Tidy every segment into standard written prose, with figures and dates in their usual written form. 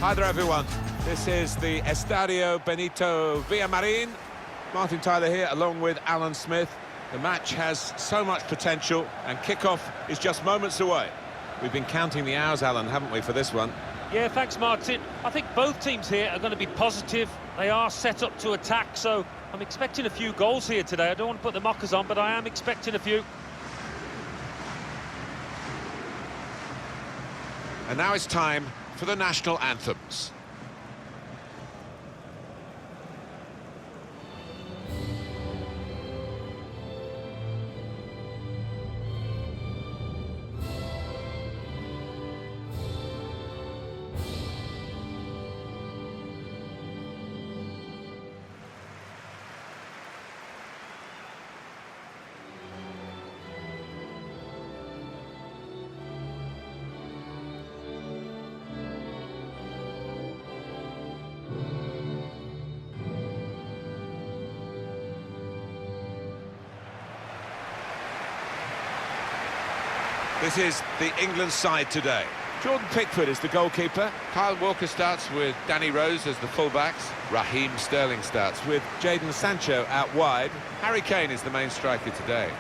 Hi there, everyone. This is the Estadio Benito Villamarin. Martin Tyler here, along with Alan Smith. The match has so much potential, and kickoff is just moments away. We've been counting the hours, Alan, haven't we, for this one? Yeah, thanks, Martin. I think both teams here are going to be positive. They are set up to attack, so I'm expecting a few goals here today. I don't want to put the mockers on, but I am expecting a few. And now it's time for the national anthems. This is the England side today. Jordan Pickford is the goalkeeper. Kyle Walker starts with Danny Rose as the fullbacks. Raheem Sterling starts with Jadon Sancho out wide. Harry Kane is the main striker today.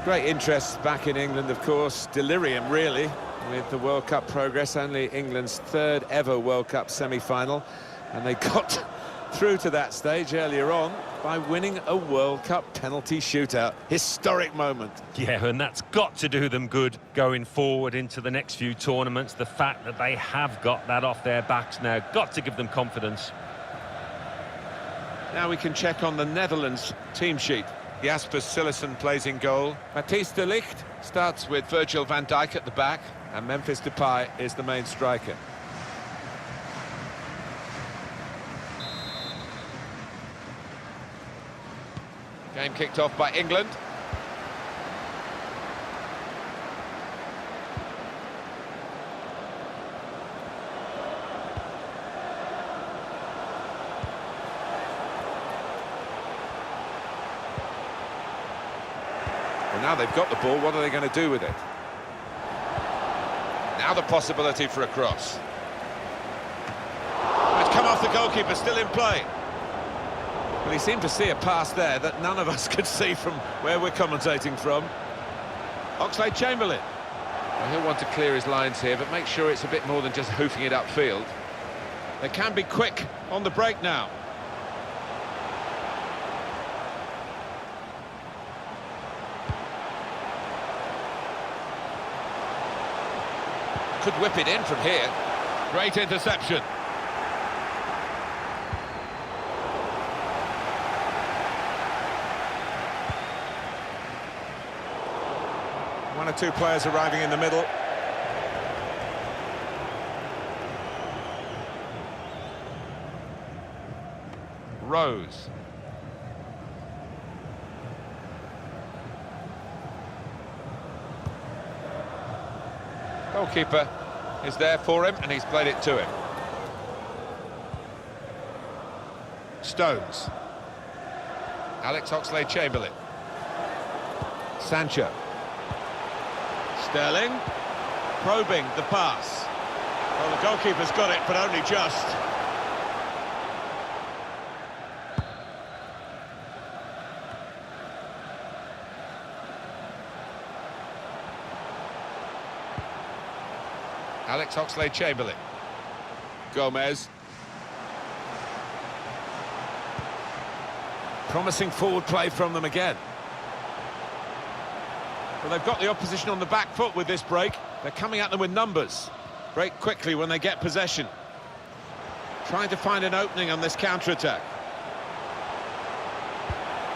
Great interest back in England, of course. Delirium, really, with the World Cup progress. Only England's third ever World Cup semi-final, and they got through to that stage earlier on by winning a World Cup penalty shootout. Historic moment. Yeah, and that's got to do them good going forward into the next few tournaments. The fact that they have got that off their backs now, got to give them confidence. Now we can check on the Netherlands team sheet. Jasper Cillessen plays in goal. Matthijs de Ligt starts with Virgil van Dijk at the back, and Memphis Depay is the main striker. Game kicked off by England. Well, now they've got the ball, what are they going to do with it? Now the possibility for a cross. It's come off the goalkeeper, still in play. Well, he seemed to see a pass there that none of us could see from where we're commentating from. Oxlade-Chamberlain. Well, he'll want to clear his lines here, but make sure it's a bit more than just hoofing it upfield. They can be quick on the break now. Could whip it in from here. Great interception. One or two players arriving in the middle. Rose. Goalkeeper is there for him, and he's played it to him. Stones. Alex Oxlade-Chamberlain. Sancho. Sterling. Probing the pass. Well, the goalkeeper's got it, but only just. Alex Oxlade-Chamberlain. Gomez. Promising forward play from them again. Well, they've got the opposition on the back foot with this break. They're coming at them with numbers. Break quickly when they get possession. Trying to find an opening on this counter-attack.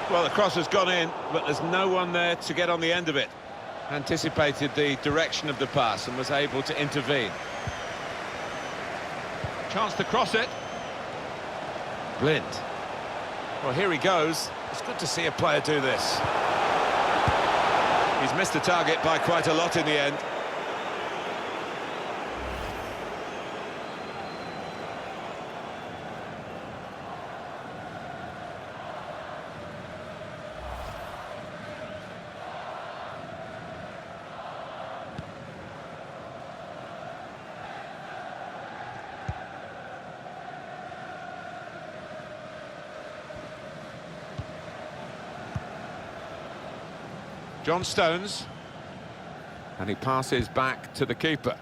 Well, the cross has gone in, but there's no one there to get on the end of it. Anticipated the direction of the pass and was able to intervene. Chance to cross it. Blind. Well, here he goes. It's good to see a player do this. He's missed the target by quite a lot in the end. John Stones. And he passes back to the keeper.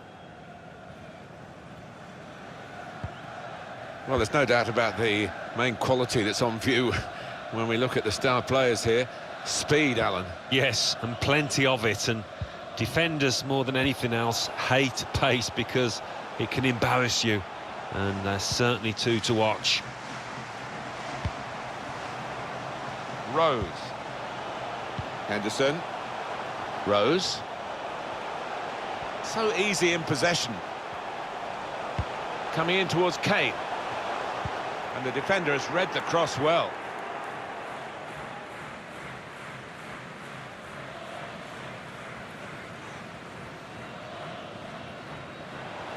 Well, there's no doubt about the main quality that's on view when we look at the star players here. Speed, Alan. Yes, and plenty of it, and defenders, more than anything else, hate pace because it can embarrass you, and there's certainly two to watch. Rose. Henderson. Rose. So easy in possession. Coming in towards Kane. And the defender has read the cross well.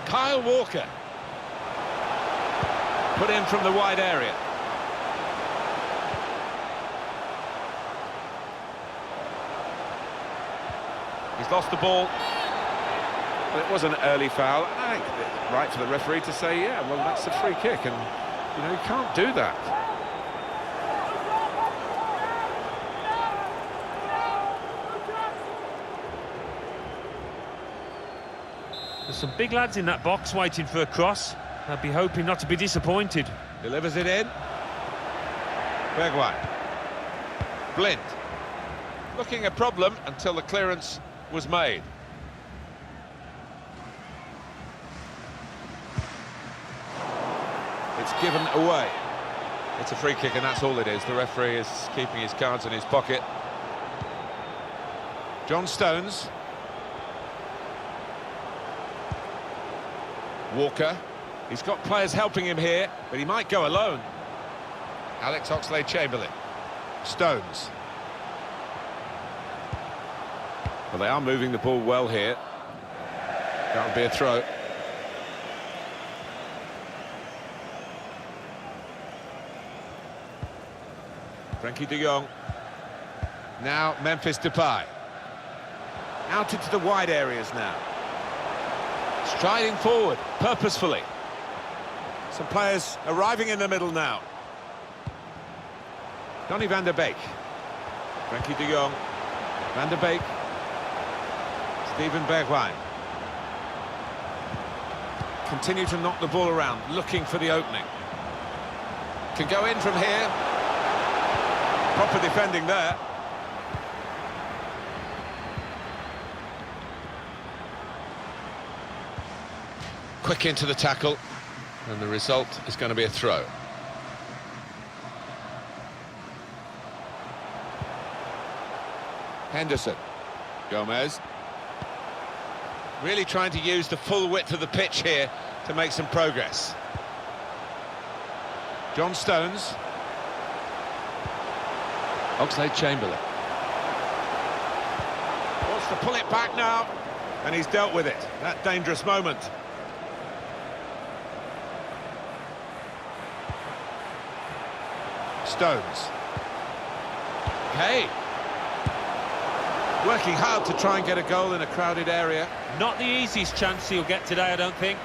Kyle Walker. Put in from the wide area. He's lost the ball. But it was an early foul. I think it's right for the referee to say, yeah, well, that's a free kick, and, you know, you can't do that. There's some big lads in that box waiting for a cross. I'd be hoping not to be disappointed. Delivers it in. Bergwijn. Blind. Looking a problem until the clearance was made. It's given away. It's a free kick, and that's all it is. The referee is keeping his cards in his pocket. John Stones. Walker. He's got players helping him here, but he might go alone. Alex Oxlade-Chamberlain. Stones. Well, they are moving the ball well here. That'll be a throw. Frankie de Jong. Now Memphis Depay. Out into the wide areas now. Striding forward, purposefully. Some players arriving in the middle now. Donny van der Beek. Frankie de Jong. Van der Beek. Steven Bergwijn. Continue to knock the ball around, looking for the opening. Can go in from here. Proper defending there. Quick into the tackle, and the result is going to be a throw. Henderson. Gomez. Really trying to use the full width of the pitch here to make some progress. John Stones. Oxlade-Chamberlain. Wants to pull it back now, and he's dealt with it. That dangerous moment. Stones. Hey. Working hard to try and get a goal in a crowded area. Not the easiest chance he'll get today, I don't think.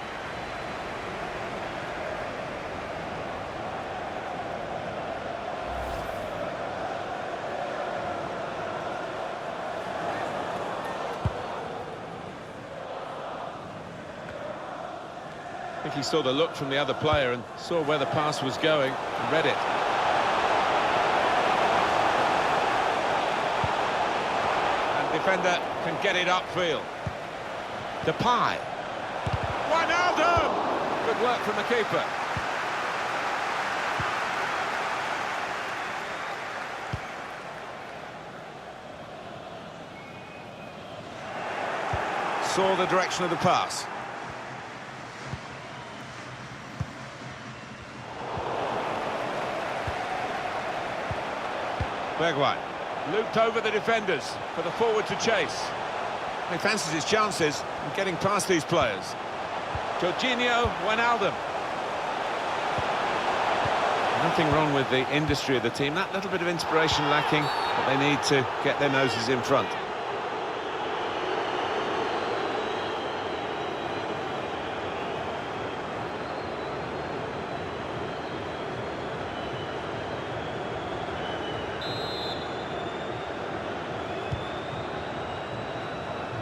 I think he saw the look from the other player and saw where the pass was going and read it. And defender can get it upfield. Depay. Wijnaldum! Good work from the keeper. Saw the direction of the pass. Bergwijn looped over the defenders for the forward to chase. He fancies his chances in getting past these players. Jorginho Wijnaldum. Nothing wrong with the industry of the team. That little bit of inspiration lacking, but they need to get their noses in front.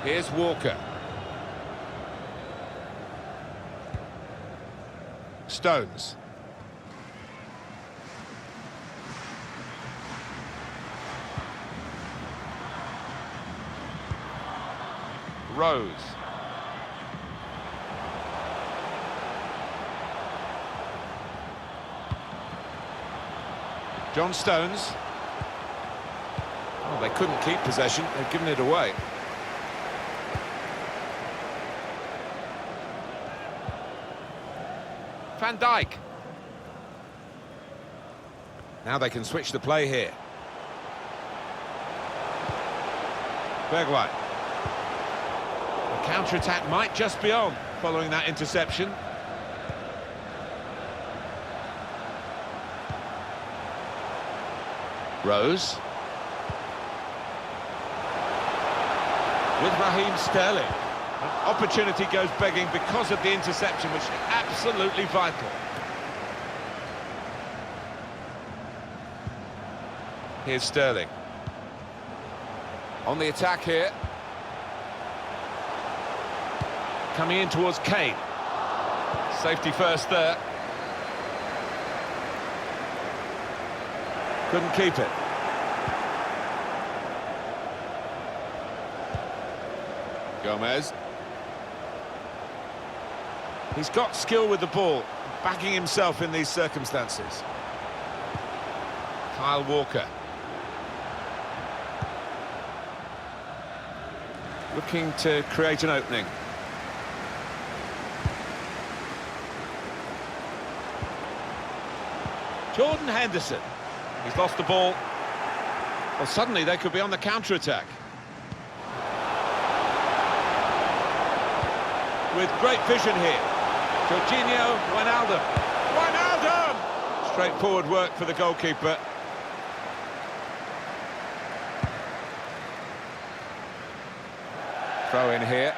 Here's Walker. Stones. Rose. John Stones. Oh, they couldn't keep possession. They've given it away. Van Dijk. Now they can switch the play here. Bergwijn. The counter-attack might just be on following that interception. Rose. With Raheem Sterling. An opportunity goes begging because of the interception, which is absolutely vital. Here's Sterling. On the attack here. Coming in towards Kane. Safety first there. Couldn't keep it. Gomez. He's got skill with the ball, backing himself in these circumstances. Kyle Walker. Looking to create an opening. Jordan Henderson. He's lost the ball. Well, suddenly they could be on the counter-attack. With great vision here. Jorginho, Wijnaldum. Wijnaldum! Straightforward work for the goalkeeper. Throw in here.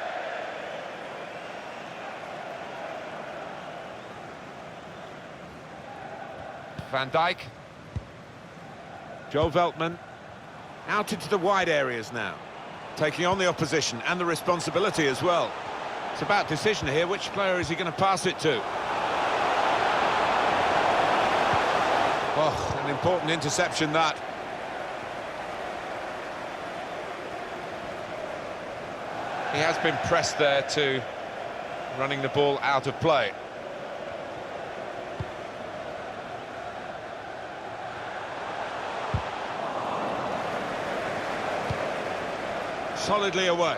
Van Dijk. Joel Veltman. Out into the wide areas now. Taking on the opposition and the responsibility as well. It's about decision here. Which player is he going to pass it to? Oh, an important interception that. He has been pressed there to running the ball out of play. Solidly away.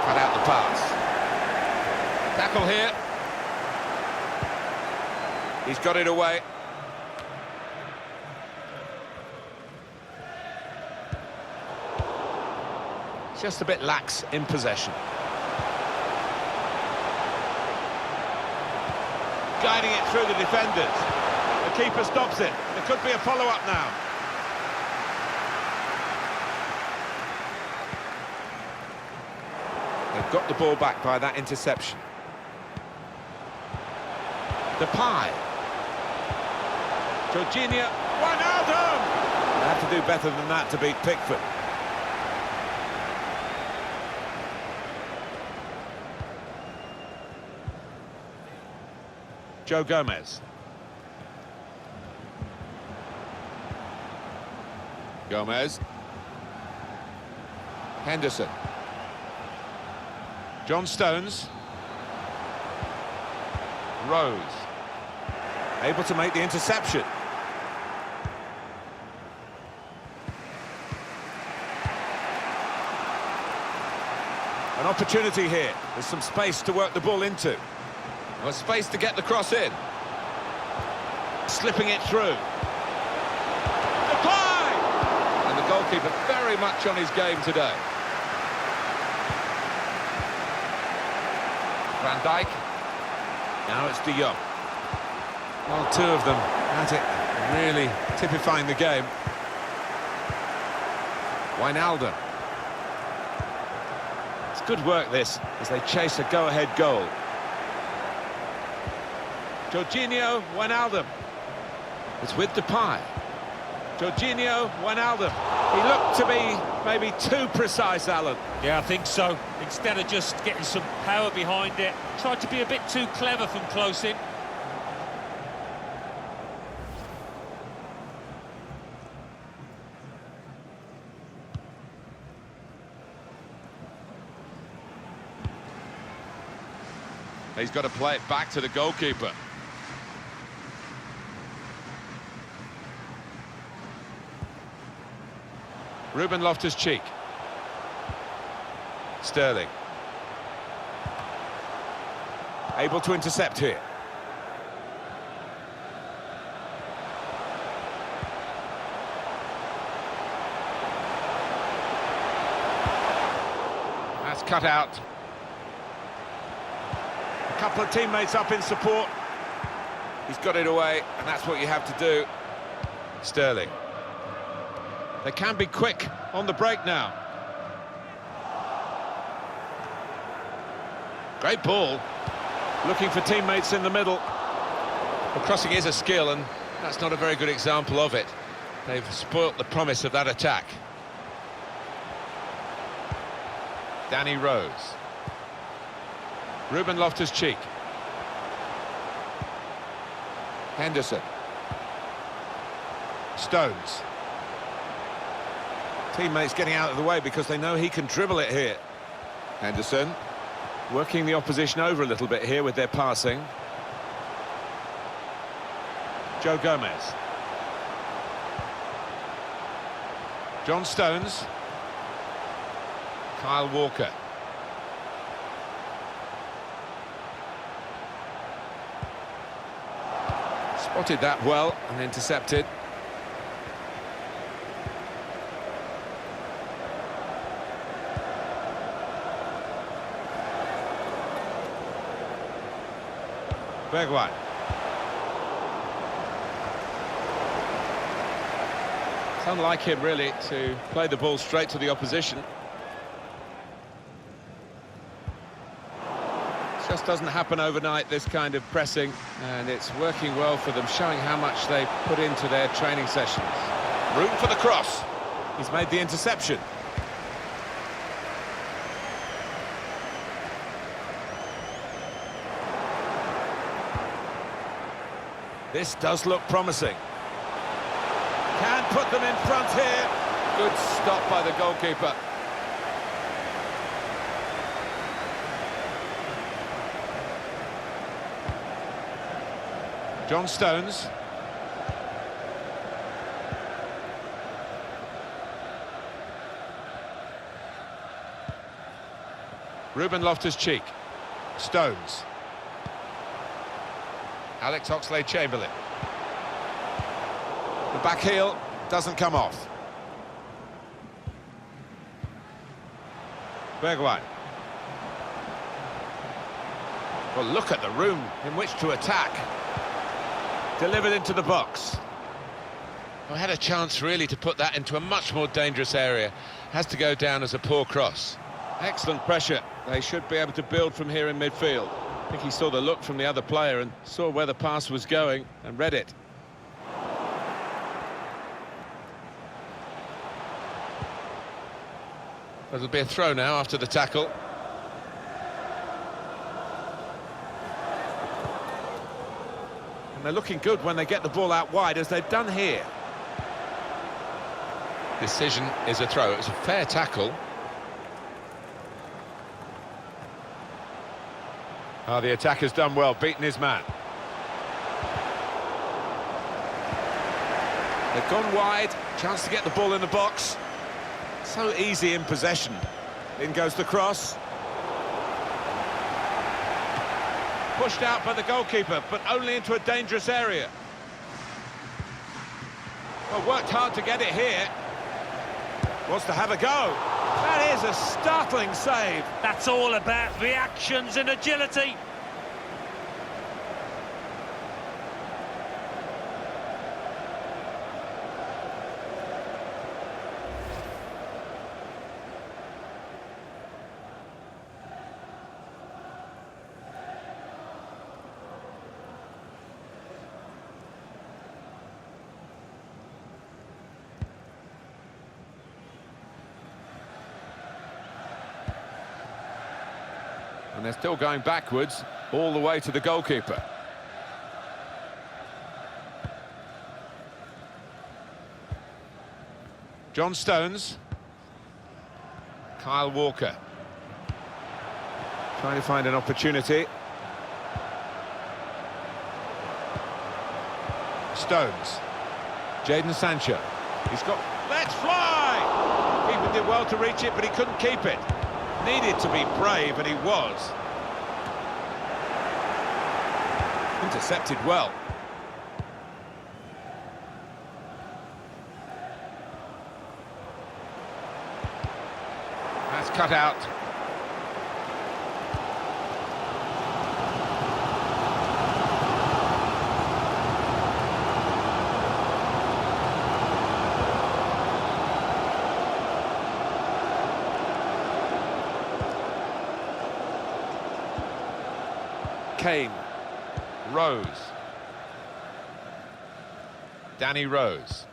Cut out the pass. Tackle here. He's got it away. Just a bit lax in possession. Guiding it through the defenders. The keeper stops it. There could be a follow-up now. They've got the ball back by that interception. Depay. Jorginho. Wijnaldum! They have to do better than that to beat Pickford. Joe Gomez. Gomez. Henderson. John Stones. Rose. Able to make the interception. An opportunity here. There's some space to work the ball into. Well, space to get the cross in. Slipping it through. Depay! And the goalkeeper very much on his game today. Van Dijk. Now it's De Jong. Well, two of them at it, really typifying the game. Wijnaldum. It's good work, this, as they chase a go-ahead goal. Jorginho Wijnaldum. It's with Depay. Jorginho Wijnaldum. He looked to be maybe too precise, Alan. Yeah, I think so. Instead of just getting some power behind it, tried to be a bit too clever from close in. He's got to play it back to the goalkeeper. Ruben Loftus-Cheek. Sterling. Able to intercept here. That's cut out. A couple of teammates up in support. He's got it away, and that's what you have to do. Sterling. They can be quick on the break now. Great ball. Looking for teammates in the middle. Well, crossing is a skill, and that's not a very good example of it. They've spoilt the promise of that attack. Danny Rose. Ruben Loftus-Cheek. Henderson. Stones. Teammates getting out of the way because they know he can dribble it here. Henderson working the opposition over a little bit here with their passing. Joe Gomez. John Stones. Kyle Walker. Spotted that well and intercepted. Bergwijn. It's unlike him, really, to play the ball straight to the opposition. Just doesn't happen overnight, this kind of pressing, and it's working well for them, showing how much they put into their training sessions. Room for the cross. He's made the interception. This does look promising. Can put them in front here. Good stop by the goalkeeper. John Stones. Ruben Loftus-Cheek. Stones. Alex Oxlade-Chamberlain. The back heel doesn't come off. Bergwijn. Well, look at the room in which to attack. Delivered into the box. I had a chance really to put that into a much more dangerous area. Has to go down as a poor cross. Excellent pressure. They should be able to build from here in midfield. I think he saw the look from the other player and saw where the pass was going and read it. It'll be a throw now after the tackle. And they're looking good when they get the ball out wide, as they've done here. Decision is a throw. It was a fair tackle. Oh, the attacker's done well, beaten his man. They've gone wide, chance to get the ball in the box. So easy in possession. In goes the cross. Pushed out by the goalkeeper, but only into a dangerous area. Well, worked hard to get it here. Wants to have a go. That is a startling save. That's all about reactions and agility. And they're still going backwards all the way to the goalkeeper. John Stones. Kyle Walker. Trying to find an opportunity. Stones. Jadon Sancho. He's got... Let's fly! Keeper did well to reach it, but he couldn't keep it. Needed to be brave, and he was. Intercepted well. That's cut out. Kane, Rose, Danny Rose.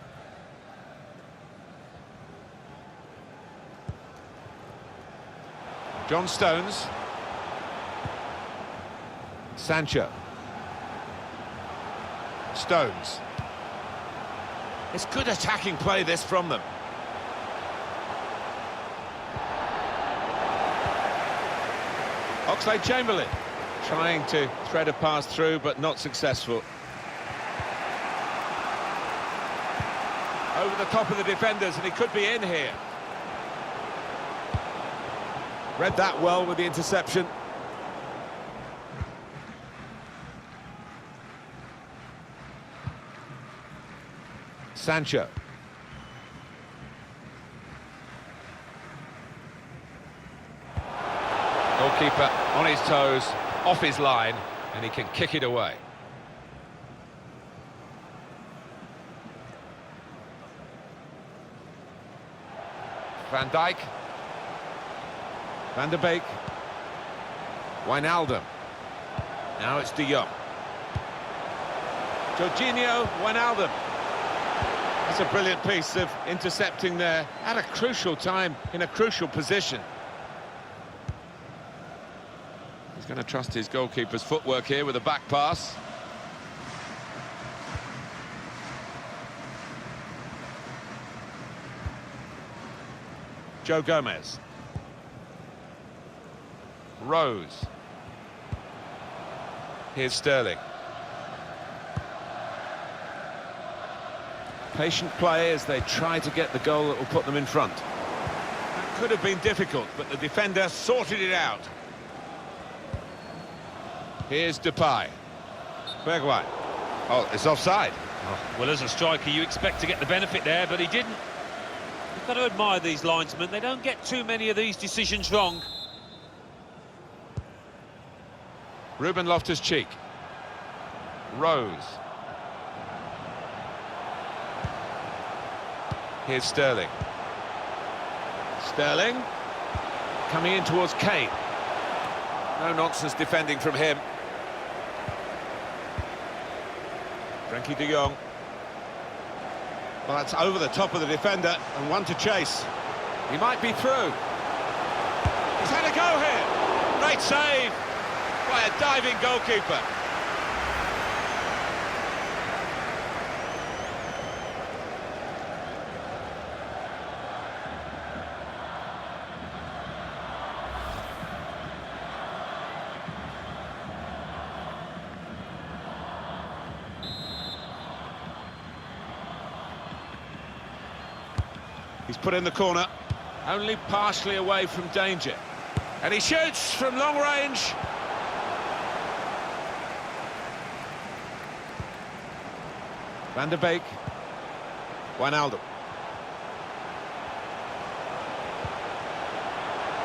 John Stones, Sancho, Stones. It's good attacking play, this, from them. Oxlade-Chamberlain. Trying to thread a pass through, but not successful. Over the top of the defenders, and he could be in here. Read that well with the interception. Sancho. Goalkeeper on his toes, off his line, and he can kick it away. Van Dijk. Van der Beek. Wijnaldum. Now it's De Jong. Jorginho, Wijnaldum. That's a brilliant piece of intercepting there at a crucial time, in a crucial position. He's going to trust his goalkeeper's footwork here with a back pass. Joe Gomez. Rose. Here's Sterling. Patient play as they try to get the goal that will put them in front. That could have been difficult, but the defender sorted it out. Here's Depay. Bergwijn. Oh, it's offside. Oh, well, as a striker, you expect to get the benefit there, but he didn't. You've got to admire these linesmen. They don't get too many of these decisions wrong. Ruben Loftus-Cheek. Rose. Here's Sterling. Sterling. Coming in towards Kane. No nonsense defending from him. Frenkie de Jong. Well, that's over the top of the defender and one to chase. He might be through. He's had a go here. Great save by a diving goalkeeper. He's put in the corner, only partially away from danger. And he shoots from long range. Van der Beek. Wijnaldum.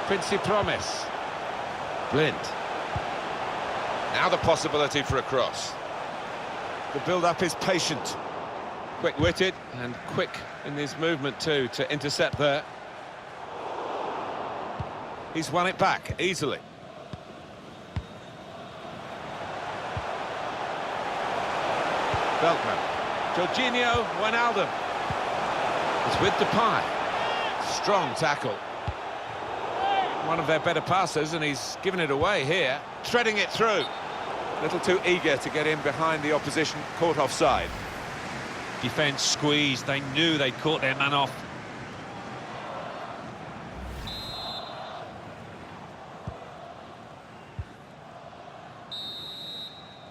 Quincy Promes. Blind. Now the possibility for a cross. The build-up is patient. Quick-witted and quick in his movement too to intercept there. He's won it back easily. Veltman. Jorginho, Wijnaldum. It's with Depay. Strong tackle. one of their better passers, and he's given it away here. Threading it through. A little too eager to get in behind the opposition, caught offside. Defence squeezed, they knew they'd caught their man off.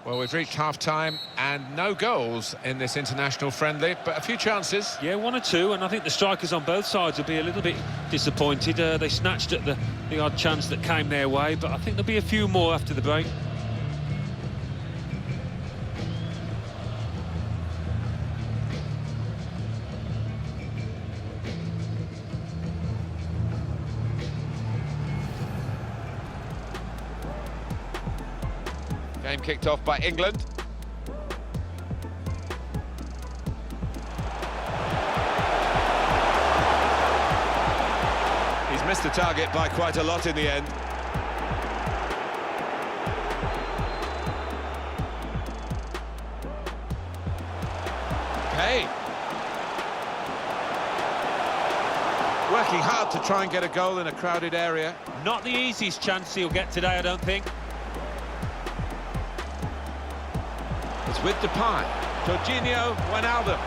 Well, we've reached half-time and no goals in this international friendly, but a few chances. Yeah, one or two, and I think the strikers on both sides will be a little bit disappointed. They snatched at the odd chance that came their way, but I think there'll be a few more after the break. Game kicked off by England. He's missed the target by quite a lot in the end. Okay. Working hard to try and get a goal in a crowded area. Not the easiest chance he'll get today, I don't think. It's with Depay. Jorginho Wijnaldum.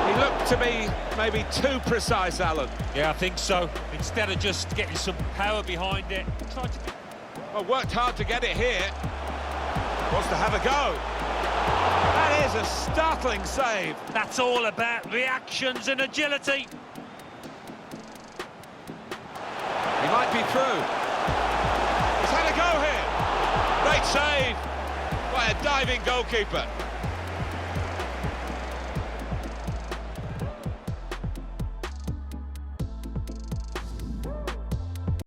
He looked to be maybe too precise, Alan. Yeah, I think so. Instead of just getting some power behind it, tried to... Well, worked hard to get it here. Wants to have a go. That is a startling save. That's all about reactions and agility. He might be through. He's had a go here. Great save by a diving goalkeeper.